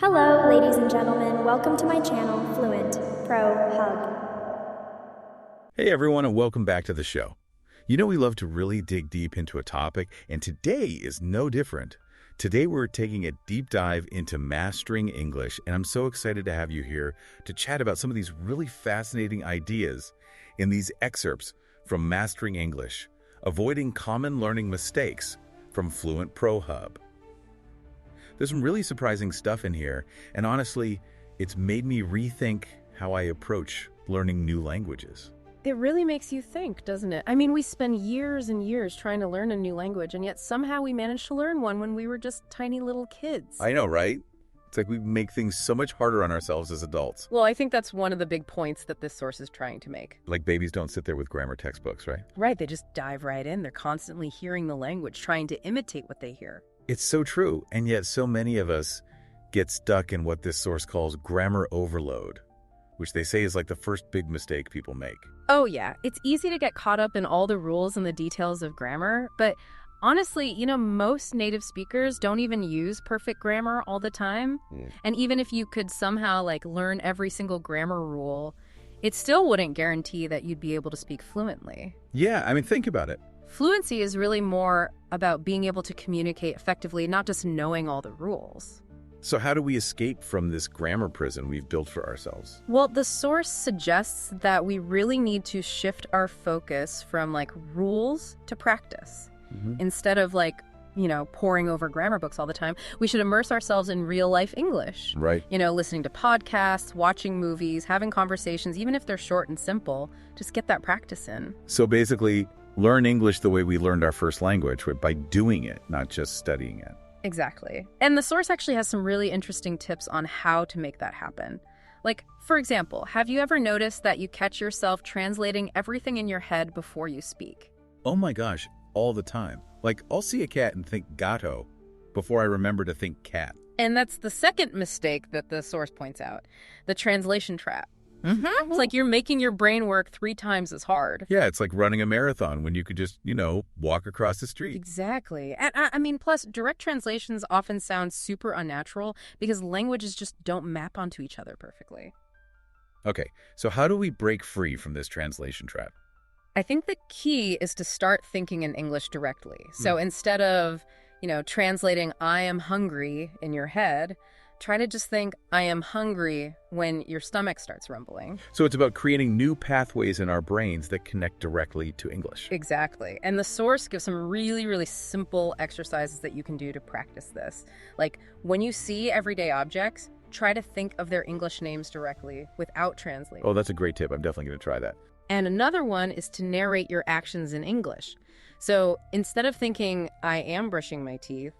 Hello, ladies and gentlemen. Welcome to my channel, Fluent Pro Hub. Hey everyone, and welcome back to the show. You know we love to really dig deep into a topic, and today is no different. Today we're taking a deep dive into mastering English, and I'm so excited to have you here to chat about some of these really fascinating ideas in these excerpts from Mastering English, Avoiding Common Learning Mistakes from Fluent Pro Hub. There's some really surprising stuff in here, and honestly, it's made me rethink how I approach learning new languages. It really makes you think, doesn't it? I mean, we spend years and years trying to learn a new language, and yet somehow we managed to learn one when we were just tiny little kids. I know, right? It's like we make things so much harder on ourselves as adults. Well, I think that's one of the big points that this source is trying to make. Like babies don't sit there with grammar textbooks, right? Right, they just dive right in. They're constantly hearing the language, trying to imitate what they hear. It's so true, and yet so many of us get stuck in what this source calls grammar overload, which they say is like the first big mistake people make. Oh yeah, it's easy to get caught up in all the rules and the details of grammar, but honestly, most native speakers don't even use perfect grammar all the time. And even if you could somehow learn every single grammar rule, it still wouldn't guarantee that you'd be able to speak fluently. Yeah, I mean, think about it. Fluency is really more about being able to communicate effectively, not just knowing all the rules. So how do we escape from this grammar prison we've built for ourselves? Well, the source suggests that we really need to shift our focus from rules to practice. Instead of poring over grammar books all the time, we should immerse ourselves in real life English. Right. Listening to podcasts, watching movies, having conversations, even if they're short and simple, just get that practice in. So basically, learn English the way we learned our first language, by doing it, not just studying it. Exactly. And the source actually has some really interesting tips on how to make that happen. For example, have you ever noticed that you catch yourself translating everything in your head before you speak? Oh my gosh, all the time. I'll see a cat and think gato before I remember to think cat. And that's the second mistake that the source points out, the translation trap. It's like you're making your brain work 3 times as hard. Yeah, it's like running a marathon when you could just, walk across the street. Exactly. And I mean, plus, direct translations often sound super unnatural because languages just don't map onto each other perfectly. Okay, so how do we break free from this translation trap? I think the key is to start thinking in English directly. So instead of, translating I am hungry in your head, try to just think, I am hungry when your stomach starts rumbling. So it's about creating new pathways in our brains that connect directly to English. Exactly. And the source gives some really, really simple exercises that you can do to practice this. When you see everyday objects, try to think of their English names directly without translating. Oh, that's a great tip. I'm definitely going to try that. And another one is to narrate your actions in English. So instead of thinking, I am brushing my teeth,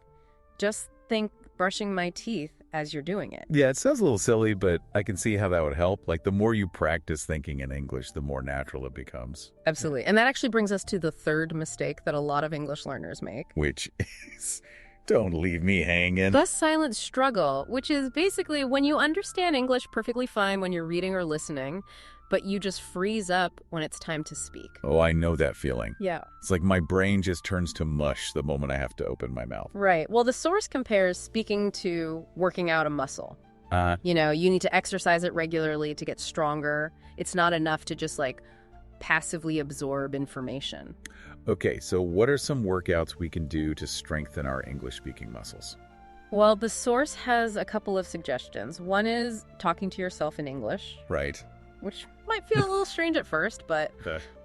just think brushing my teeth as you're doing it. Yeah, it sounds a little silly, but I can see how that would help. The more you practice thinking in English, the more natural it becomes. Absolutely. And that actually brings us to the third mistake that a lot of English learners make. Which is, don't leave me hanging. The silent struggle, which is basically when you understand English perfectly fine when you're reading or listening, but you just freeze up when it's time to speak. Oh, I know that feeling. Yeah. It's like my brain just turns to mush the moment I have to open my mouth. Right. Well, the source compares speaking to working out a muscle. You need to exercise it regularly to get stronger. It's not enough to just passively absorb information. Okay, so what are some workouts we can do to strengthen our English-speaking muscles? Well, the source has a couple of suggestions. One is talking to yourself in English. Right. Which might feel a little strange at first, but...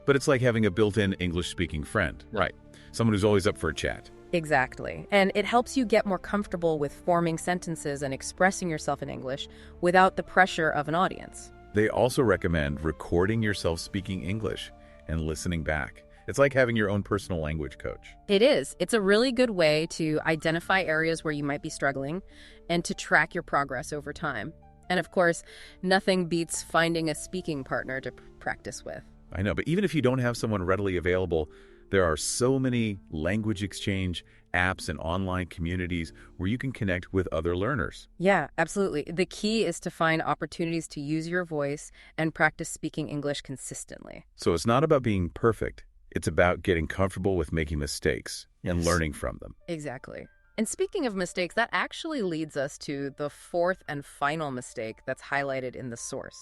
But it's like having a built-in English-speaking friend. Right. Someone who's always up for a chat. Exactly. And it helps you get more comfortable with forming sentences and expressing yourself in English without the pressure of an audience. They also recommend recording yourself speaking English and listening back. It's like having your own personal language coach. It is. It's a really good way to identify areas where you might be struggling and to track your progress over time. And of course, nothing beats finding a speaking partner to practice with. I know, but even if you don't have someone readily available, there are so many language exchange apps and online communities where you can connect with other learners. Yeah, absolutely. The key is to find opportunities to use your voice and practice speaking English consistently. So it's not about being perfect. It's about getting comfortable with making mistakes and learning from them. Exactly. And speaking of mistakes, that actually leads us to the fourth and final mistake that's highlighted in the source.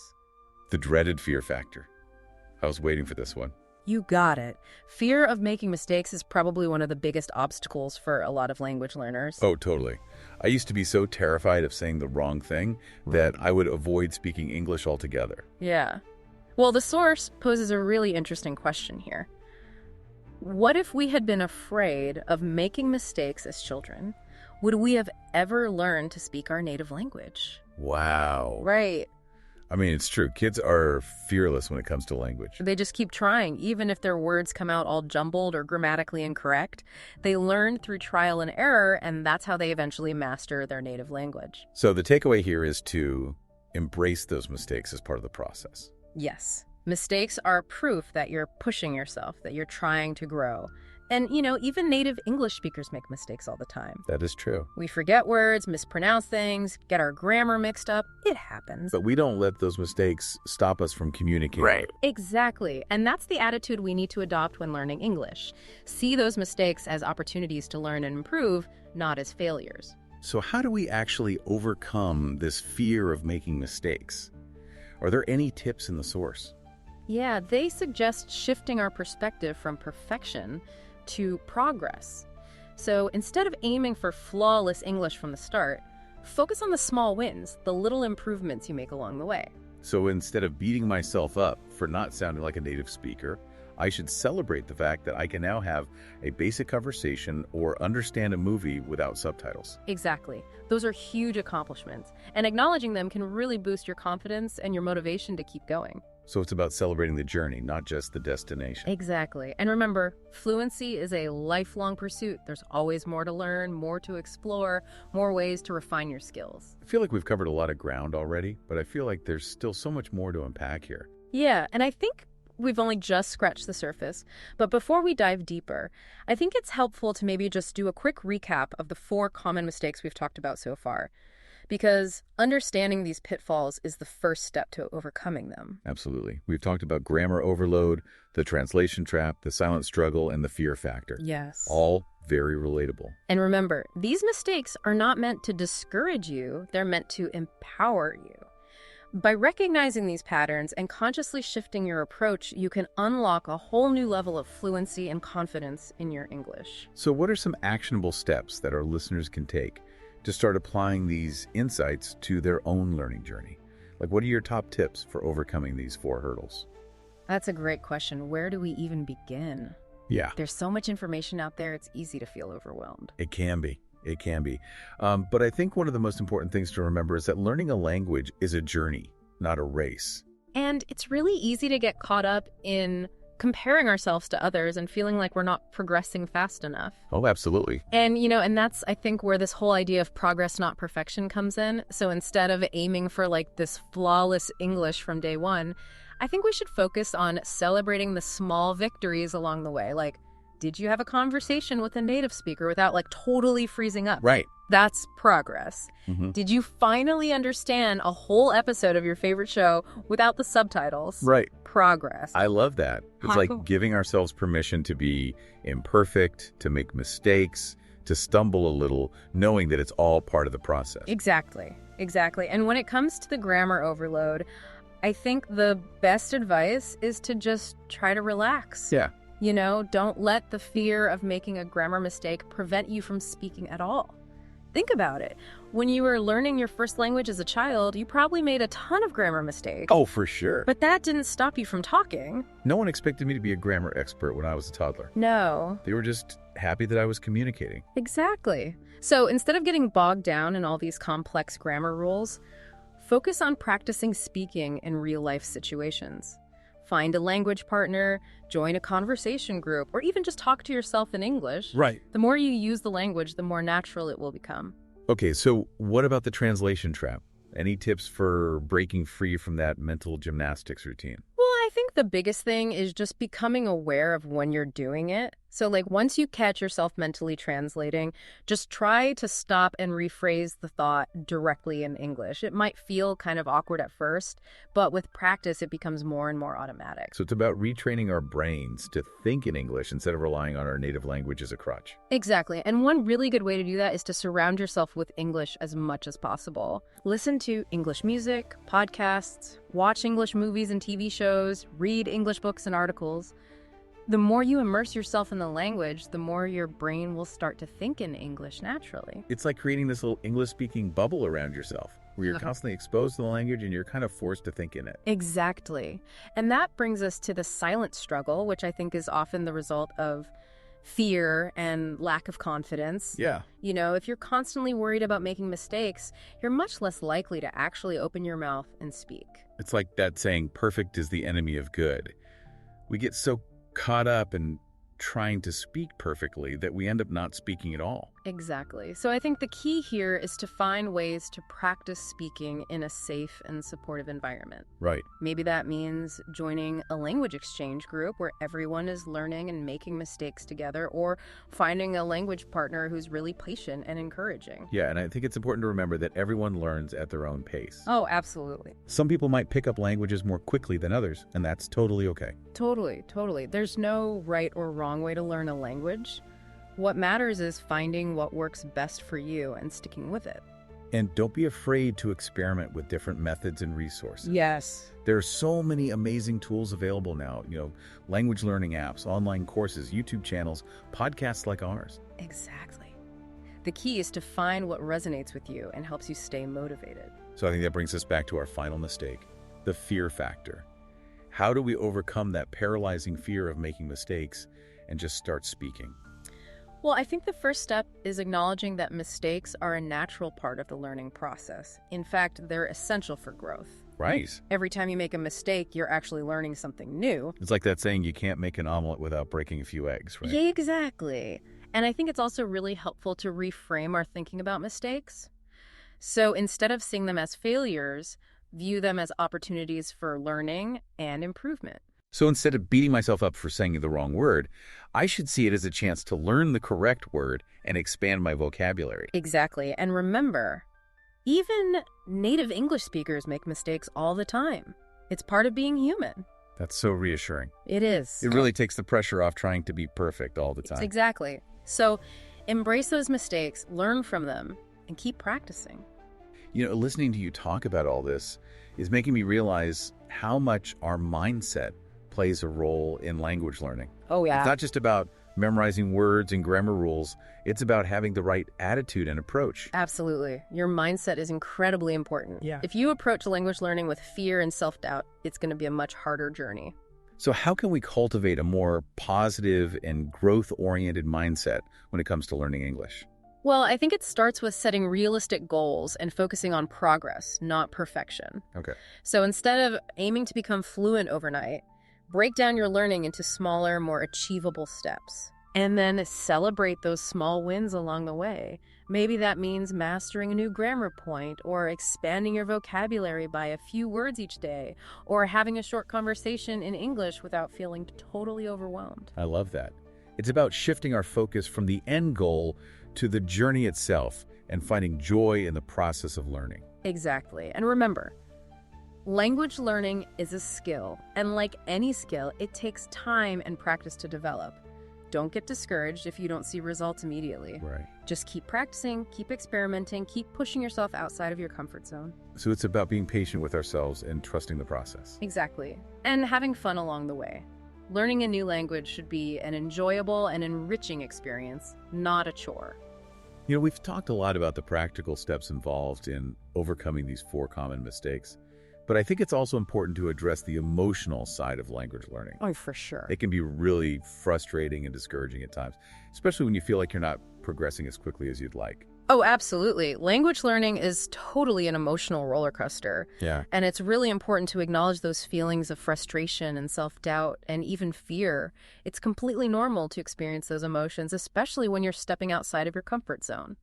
The dreaded fear factor. I was waiting for this one. You got it. Fear of making mistakes is probably one of the biggest obstacles for a lot of language learners. Oh, totally. I used to be so terrified of saying the wrong thing that I would avoid speaking English altogether. Yeah. Well, the source poses a really interesting question here. What if we had been afraid of making mistakes as children? Would we have ever learned to speak our native language? Wow. Right. I mean, it's true. Kids are fearless when it comes to language. They just keep trying, even if their words come out all jumbled or grammatically incorrect. They learn through trial and error, and that's how they eventually master their native language. So the takeaway here is to embrace those mistakes as part of the process. Yes. Mistakes are proof that you're pushing yourself, that you're trying to grow. And, even native English speakers make mistakes all the time. That is true. We forget words, mispronounce things, get our grammar mixed up. It happens. But we don't let those mistakes stop us from communicating. Right. Exactly. And that's the attitude we need to adopt when learning English. See those mistakes as opportunities to learn and improve, not as failures. So how do we actually overcome this fear of making mistakes? Are there any tips in the source? Yeah, they suggest shifting our perspective from perfection to progress. So instead of aiming for flawless English from the start, focus on the small wins, the little improvements you make along the way. So instead of beating myself up for not sounding like a native speaker, I should celebrate the fact that I can now have a basic conversation or understand a movie without subtitles. Exactly. Those are huge accomplishments, and acknowledging them can really boost your confidence and your motivation to keep going. So it's about celebrating the journey, not just the destination. Exactly. And remember, fluency is a lifelong pursuit. There's always more to learn, more to explore, more ways to refine your skills. I feel like we've covered a lot of ground already, but I feel like there's still so much more to unpack here. Yeah, and I think we've only just scratched the surface. But before we dive deeper, I think it's helpful to maybe just do a quick recap of the 4 common mistakes we've talked about so far. Because understanding these pitfalls is the first step to overcoming them. Absolutely. We've talked about grammar overload, the translation trap, the silent struggle, and the fear factor. Yes. All very relatable. And remember, these mistakes are not meant to discourage you, they're meant to empower you. By recognizing these patterns and consciously shifting your approach, you can unlock a whole new level of fluency and confidence in your English. So what are some actionable steps that our listeners can take to start applying these insights to their own learning journey? Like, what are your top tips for overcoming these 4 hurdles? That's a great question. Where do we even begin? Yeah, There's so much information out there, it's easy to feel overwhelmed. it can be. It can be. But I think one of the most important things to remember is that learning a language is a journey, not a race. And it's really easy to get caught up in comparing ourselves to others and feeling like we're not progressing fast enough. Oh, absolutely. And, and that's, I think, where this whole idea of progress, not perfection comes in. So instead of aiming for like this flawless English from day one, I think we should focus on celebrating the small victories along the way. Like, did you have a conversation with a native speaker without like totally freezing up? Right. That's progress. Mm-hmm. Did you finally understand a whole episode of your favorite show without the subtitles? Right. Progress. I love that. It's like giving ourselves permission to be imperfect, to make mistakes, to stumble a little, knowing that it's all part of the process. Exactly. And when it comes to the grammar overload, I think the best advice is to just try to relax. Yeah. Don't let the fear of making a grammar mistake prevent you from speaking at all. Think about it. When you were learning your first language as a child, you probably made a ton of grammar mistakes. Oh, for sure. But that didn't stop you from talking. No one expected me to be a grammar expert when I was a toddler. No. They were just happy that I was communicating. Exactly. So instead of getting bogged down in all these complex grammar rules, focus on practicing speaking in real-life situations. Find a language partner, join a conversation group, or even just talk to yourself in English. Right. The more you use the language, the more natural it will become. Okay, so what about the translation trap? Any tips for breaking free from that mental gymnastics routine? Well, I think the biggest thing is just becoming aware of when you're doing it. So, like, once you catch yourself mentally translating, just try to stop and rephrase the thought directly in English. It might feel kind of awkward at first, but with practice, it becomes more and more automatic. So it's about retraining our brains to think in English instead of relying on our native language as a crutch. Exactly. And one really good way to do that is to surround yourself with English as much as possible. Listen to English music, podcasts, watch English movies and TV shows, read English books and articles. The more you immerse yourself in the language, the more your brain will start to think in English naturally. It's like creating this little English-speaking bubble around yourself, where you're constantly exposed to the language and you're kind of forced to think in it. Exactly. And that brings us to the silent struggle, which I think is often the result of fear and lack of confidence. Yeah. You know, if you're constantly worried about making mistakes, you're much less likely to actually open your mouth and speak. It's like that saying, perfect is the enemy of good. We get so caught up in trying to speak perfectly that we end up not speaking at all. Exactly. So I think the key here is to find ways to practice speaking in a safe and supportive environment. Right. Maybe that means joining a language exchange group where everyone is learning and making mistakes together, or finding a language partner who's really patient and encouraging. Yeah, and I think it's important to remember that everyone learns at their own pace. Oh, absolutely. Some people might pick up languages more quickly than others, and that's totally okay. Totally. There's no right or wrong way to learn a language. What matters is finding what works best for you and sticking with it. And don't be afraid to experiment with different methods and resources. Yes. There are so many amazing tools available now, language learning apps, online courses, YouTube channels, podcasts like ours. Exactly. The key is to find what resonates with you and helps you stay motivated. So I think that brings us back to our final mistake, the fear factor. How do we overcome that paralyzing fear of making mistakes and just start speaking? Well, I think the first step is acknowledging that mistakes are a natural part of the learning process. In fact, they're essential for growth. Right. Every time you make a mistake, you're actually learning something new. It's like that saying, you can't make an omelet without breaking a few eggs, right? Yeah, exactly. And I think it's also really helpful to reframe our thinking about mistakes. So instead of seeing them as failures, view them as opportunities for learning and improvement. So instead of beating myself up for saying the wrong word, I should see it as a chance to learn the correct word and expand my vocabulary. Exactly. And remember, even native English speakers make mistakes all the time. It's part of being human. That's so reassuring. It is. It really takes the pressure off trying to be perfect all the time. Exactly. So embrace those mistakes, learn from them, and keep practicing. Listening to you talk about all this is making me realize how much our mindset plays a role in language learning. Oh, yeah. It's not just about memorizing words and grammar rules. It's about having the right attitude and approach. Absolutely. Your mindset is incredibly important. Yeah. If you approach language learning with fear and self-doubt, it's going to be a much harder journey. So how can we cultivate a more positive and growth-oriented mindset when it comes to learning English? Well, I think it starts with setting realistic goals and focusing on progress, not perfection. Okay. So instead of aiming to become fluent overnight, break down your learning into smaller, more achievable steps. And then celebrate those small wins along the way. Maybe that means mastering a new grammar point, or expanding your vocabulary by a few words each day, or having a short conversation in English without feeling totally overwhelmed. I love that. It's about shifting our focus from the end goal to the journey itself and finding joy in the process of learning. Exactly. And remember, language learning is a skill, and like any skill, it takes time and practice to develop. Don't get discouraged if you don't see results immediately. Right. Just keep practicing, keep experimenting, keep pushing yourself outside of your comfort zone. So it's about being patient with ourselves and trusting the process. Exactly. And having fun along the way. Learning a new language should be an enjoyable and enriching experience, not a chore. We've talked a lot about the practical steps involved in overcoming these 4 common mistakes, but I think it's also important to address the emotional side of language learning. Oh, for sure. It can be really frustrating and discouraging at times, especially when you feel like you're not progressing as quickly as you'd like. Oh, absolutely. Language learning is totally an emotional roller coaster. Yeah. And it's really important to acknowledge those feelings of frustration and self-doubt and even fear. It's completely normal to experience those emotions, especially when you're stepping outside of your comfort zone.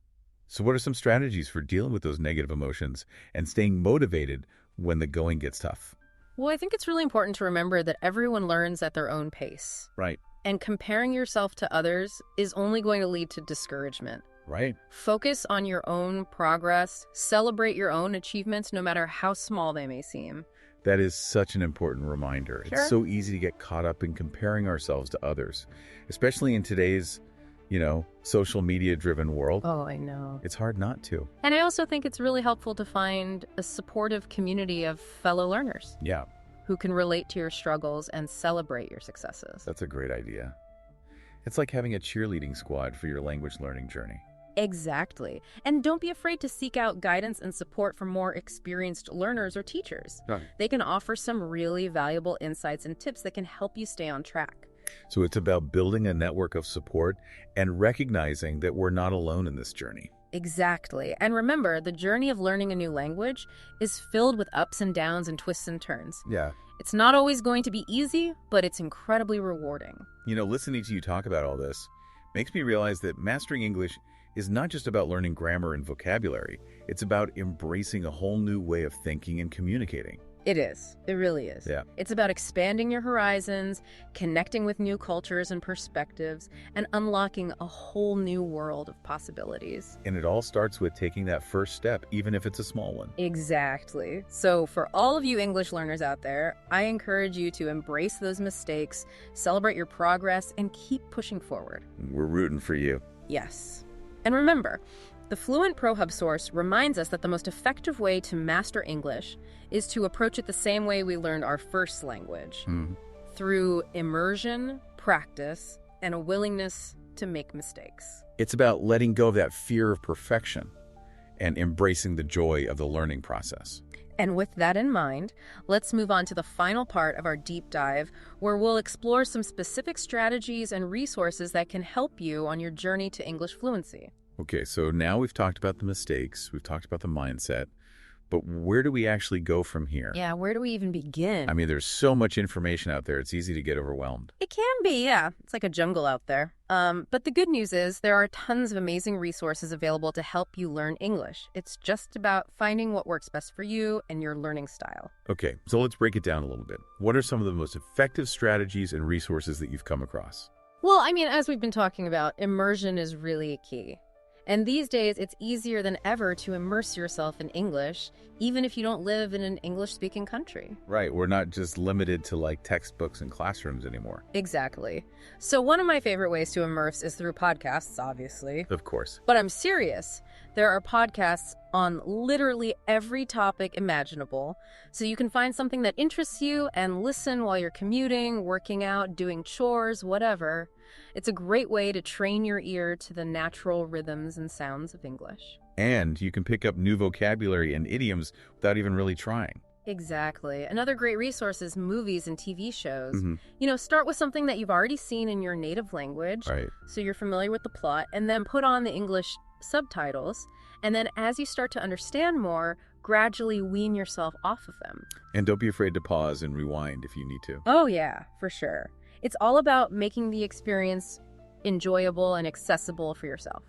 So what are some strategies for dealing with those negative emotions and staying motivated when the going gets tough? Well, I think it's really important to remember that everyone learns at their own pace. Right. And comparing yourself to others is only going to lead to discouragement. Right. Focus on your own progress. Celebrate your own achievements, no matter how small they may seem. That is such an important reminder. Sure. It's so easy to get caught up in comparing ourselves to others, especially in today's, social media-driven world. Oh, I know. It's hard not to. And I also think it's really helpful to find a supportive community of fellow learners Yeah, who can relate to your struggles and celebrate your successes. that's a great idea. It's like having a cheerleading squad for your language learning journey. Exactly. And don't be afraid to seek out guidance and support from more experienced learners or teachers. Right. They can offer some really valuable insights and tips that can help you stay on track. So it's about building a network of support and recognizing that we're not alone in this journey. Exactly. And remember, the journey of learning a new language is filled with ups and downs and twists and turns. Yeah. It's not always going to be easy, but it's incredibly rewarding. Listening to you talk about all this makes me realize that mastering English is not just about learning grammar and vocabulary. It's about embracing a whole new way of thinking and communicating. It is. It really is. Yeah. It's about expanding your horizons, connecting with new cultures and perspectives, and unlocking a whole new world of possibilities. And it all starts with taking that first step, even if it's a small one. Exactly. So for all of you English learners out there, I encourage you to embrace those mistakes, celebrate your progress, and keep pushing forward. We're rooting for you. Yes. And remember, the Fluent Pro Hub source reminds us that the most effective way to master English is to approach it the same way we learned our first language, through immersion, practice, and a willingness to make mistakes. It's about letting go of that fear of perfection and embracing the joy of the learning process. And with that in mind, let's move on to the final part of our deep dive, where we'll explore some specific strategies and resources that can help you on your journey to English fluency. Okay, so now we've talked about the mistakes, we've talked about the mindset, but where do we actually go from here? Yeah, where do we even begin? I mean, there's so much information out there, it's easy to get overwhelmed. It can be, yeah. It's like a jungle out there. But the good news is there are tons of amazing resources available to help you learn English. It's just about finding what works best for you and your learning style. Okay, so let's break it down a little bit. What are some of the most effective strategies and resources that you've come across? Well, I mean, as we've been talking about, immersion is really key. And these days, it's easier than ever to immerse yourself in English, even if you don't live in an English-speaking country. Right, we're not just limited to textbooks and classrooms anymore. Exactly. So one of my favorite ways to immerse is through podcasts, obviously. Of course. But I'm serious. There are podcasts on literally every topic imaginable, so you can find something that interests you and listen while you're commuting, working out, doing chores, whatever. It's a great way to train your ear to the natural rhythms and sounds of English. And you can pick up new vocabulary and idioms without even really trying. Exactly. Another great resource is movies and TV shows. Start with something that you've already seen in your native language, Right. so you're familiar with the plot, and then put on the English subtitles. And then as you start to understand more, gradually wean yourself off of them. And don't be afraid to pause and rewind if you need to. Oh, yeah, for sure. It's all about making the experience enjoyable and accessible for yourself.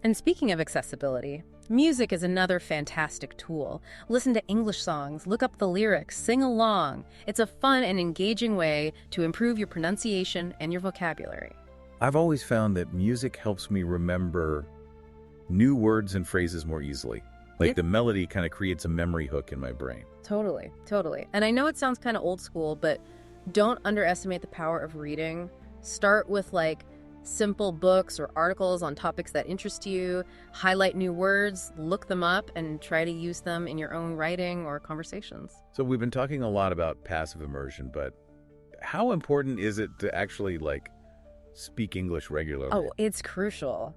And speaking of accessibility, music is another fantastic tool. Listen to English songs, look up the lyrics, sing along. It's a fun and engaging way to improve your pronunciation and your vocabulary. I've always found that music helps me remember new words and phrases more easily. The melody kind of creates a memory hook in my brain. Totally, totally. And I know it sounds kind of old school, but don't underestimate the power of reading. Start with simple books or articles on topics that interest you, highlight new words, look them up, and try to use them in your own writing or conversations. So we've been talking a lot about passive immersion, but how important is it to actually speak English regularly? Oh, it's crucial.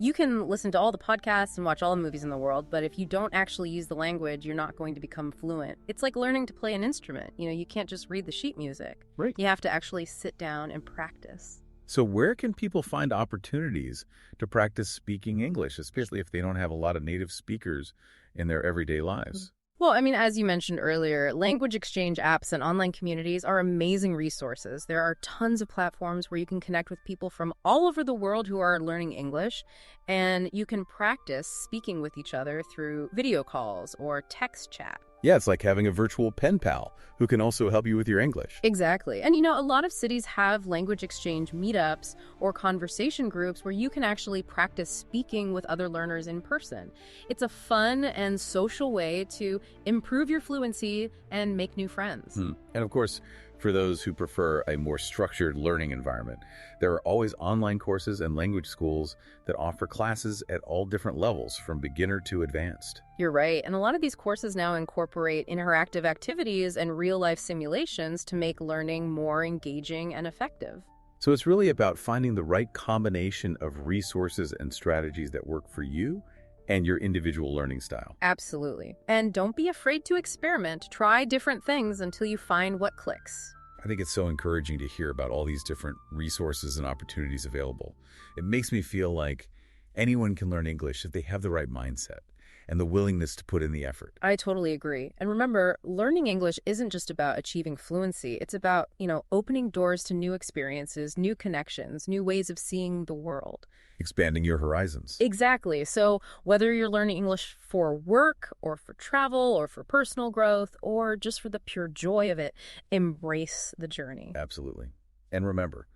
You can listen to all the podcasts and watch all the movies in the world, but if you don't actually use the language, you're not going to become fluent. It's like learning to play an instrument. You can't just read the sheet music. Right. You have to actually sit down and practice. So where can people find opportunities to practice speaking English, especially if they don't have a lot of native speakers in their everyday lives? Well, I mean, as you mentioned earlier, language exchange apps and online communities are amazing resources. There are tons of platforms where you can connect with people from all over the world who are learning English, and you can practice speaking with each other through video calls or text chat. Yeah, it's like having a virtual pen pal who can also help you with your English. Exactly. And a lot of cities have language exchange meetups or conversation groups where you can actually practice speaking with other learners in person. It's a fun and social way to improve your fluency and make new friends. And of course, for those who prefer a more structured learning environment, there are always online courses and language schools that offer classes at all different levels, from beginner to advanced. You're right. And a lot of these courses now incorporate interactive activities and real-life simulations to make learning more engaging and effective. So it's really about finding the right combination of resources and strategies that work for you and your individual learning style. Absolutely. And don't be afraid to experiment. Try different things until you find what clicks. I think it's so encouraging to hear about all these different resources and opportunities available. It makes me feel like anyone can learn English if they have the right mindset and the willingness to put in the effort. I totally agree. And remember, learning English isn't just about achieving fluency. It's about, opening doors to new experiences, new connections, new ways of seeing the world. Expanding your horizons. Exactly. So whether you're learning English for work or for travel or for personal growth or just for the pure joy of it, embrace the journey. Absolutely. And remember,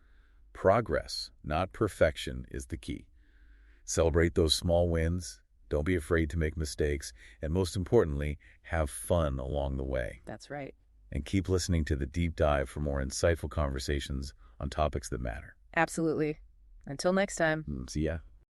progress, not perfection, is the key. Celebrate those small wins. Don't be afraid to make mistakes. And most importantly, have fun along the way. That's right. And keep listening to The Deep Dive for more insightful conversations on topics that matter. Absolutely. Until next time. See ya.